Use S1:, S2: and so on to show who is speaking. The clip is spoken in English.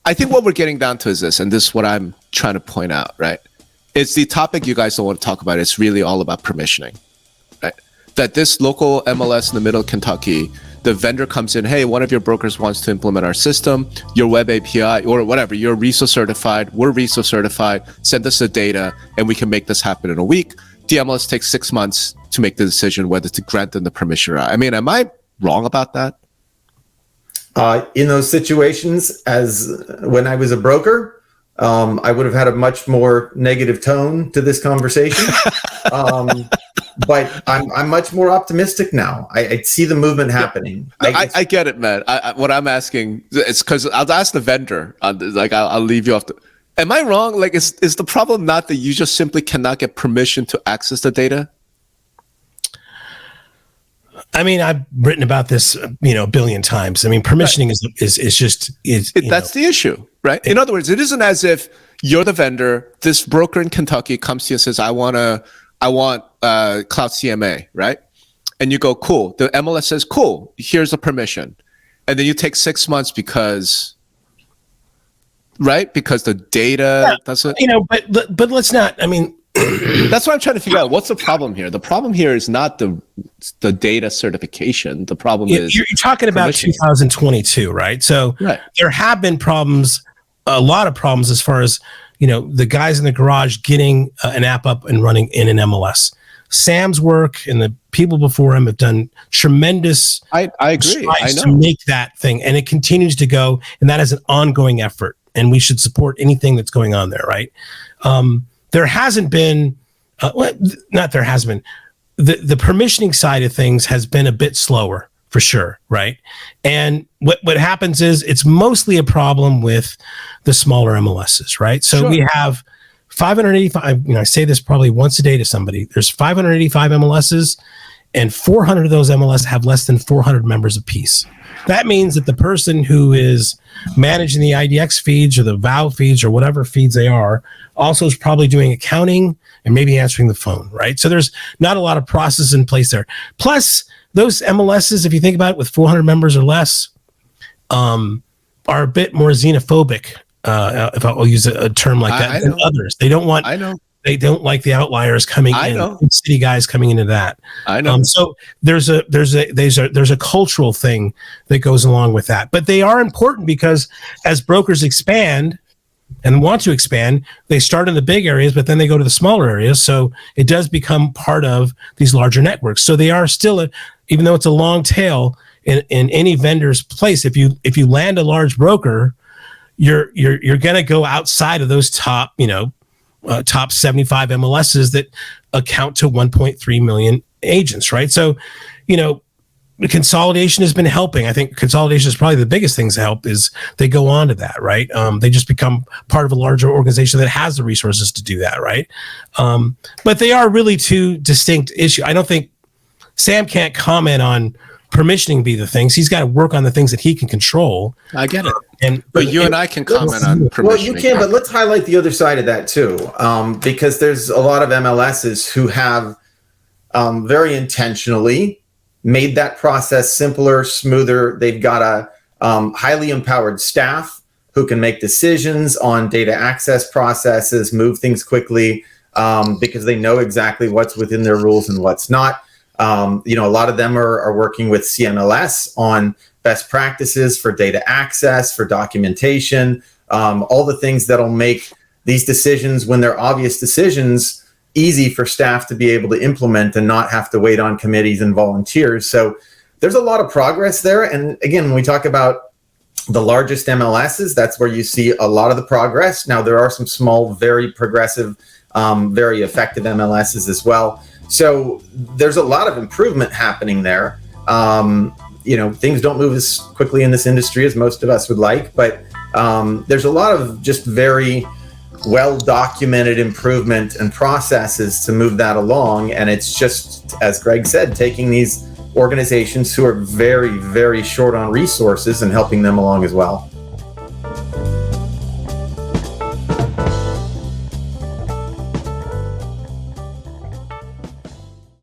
S1: I think what we're getting down to is this, and this is what I'm trying to point out, right? It's the topic you guys don't want to talk about. It's really all about permissioning, right? That this local MLS in the middle of Kentucky, the vendor comes in, hey, one of your brokers wants to implement our system, your web API or whatever, you're RESO certified, we're RESO certified, send us the data and we can make this happen in a week. The MLS takes 6 months to make the decision whether to grant them the permission or not. I mean, am I wrong about that?
S2: In those situations, as when I was a broker, I would have had a much more negative tone to this conversation. But I'm much more optimistic now. I see the movement happening.
S1: I get it, man. What I'm asking is because I'll ask the vendor. I'll leave you off. Am I wrong? Like, is the problem not that you just simply cannot get permission to access the data?
S3: I mean, I've written about this, a billion times. I mean, permissioning
S1: right. That's the issue, right? In other words, it isn't as if you're the vendor. This broker in Kentucky comes to you and says, I want Cloud CMA, right? And you go, cool. The MLS says, cool, here's the permission. And then you take 6 months because the data doesn't.
S3: But let's not. I mean,
S1: that's what I'm trying to figure out. What's the problem here? The problem here is not the data certification. The problem is
S3: you're talking about 2022, right? So there have been problems, a lot of problems as far as the guys in the garage getting an app up and running in an MLS. Sam's work and the people before him have done tremendous
S1: I agree.
S3: strides to make that thing, and it continues to go, and that is an ongoing effort, and we should support anything that's going on there, right? There hasn't been, the permissioning side of things has been a bit slower for sure, right? And what happens is it's mostly a problem with the smaller MLSs, right? So we have 585, I say this probably once a day to somebody, there's 585 MLSs and 400 of those MLS have less than 400 members apiece. That means that the person who is managing the IDX feeds or the VAL feeds or whatever feeds they are also is probably doing accounting and maybe answering the phone, right? So there's not a lot of process in place there. Plus, those MLSs, if you think about it, with 400 members or less, are a bit more xenophobic, if I'll use a term like that, than others. They don't want... They don't like the outliers coming in, city guys coming into that.
S1: I know.
S3: So there's a cultural thing that goes along with that. But they are important because as brokers expand and want to expand, they start in the big areas, but then they go to the smaller areas. So it does become part of these larger networks. So they are still, even though it's a long tail in any vendor's place, if you land a large broker, you're going to go outside of those top, top 75 MLSs that account to 1.3 million agents, right? So, the consolidation has been helping. I think consolidation is probably the biggest things to help is they go on to that, right? They just become part of a larger organization that has the resources to do that, right? But they are really two distinct issues. I don't think Sam can't comment on permissioning be the things. He's got to work on the things that he can control.
S1: I get it. But you and I can comment on permissioning.
S2: Well, you can, but let's highlight the other side of that too, because there's a lot of MLSs who have very intentionally made that process simpler, smoother. They've got a highly empowered staff who can make decisions on data access processes, move things quickly, because they know exactly what's within their rules and what's not. A lot of them are working with CMLS on best practices for data access, for documentation, all the things that'll make these decisions, when they're obvious decisions, easy for staff to be able to implement and not have to wait on committees and volunteers. So there's a lot of progress there. And again, when we talk about the largest MLSs, that's where you see a lot of the progress. Now, there are some small, very progressive, very effective MLSs as well. So there's a lot of improvement happening there. Things don't move as quickly in this industry as most of us would like, but there's a lot of just very well-documented improvement and processes to move that along. And it's just, as Greg said, taking these organizations who are very, very short on resources and helping them along as well.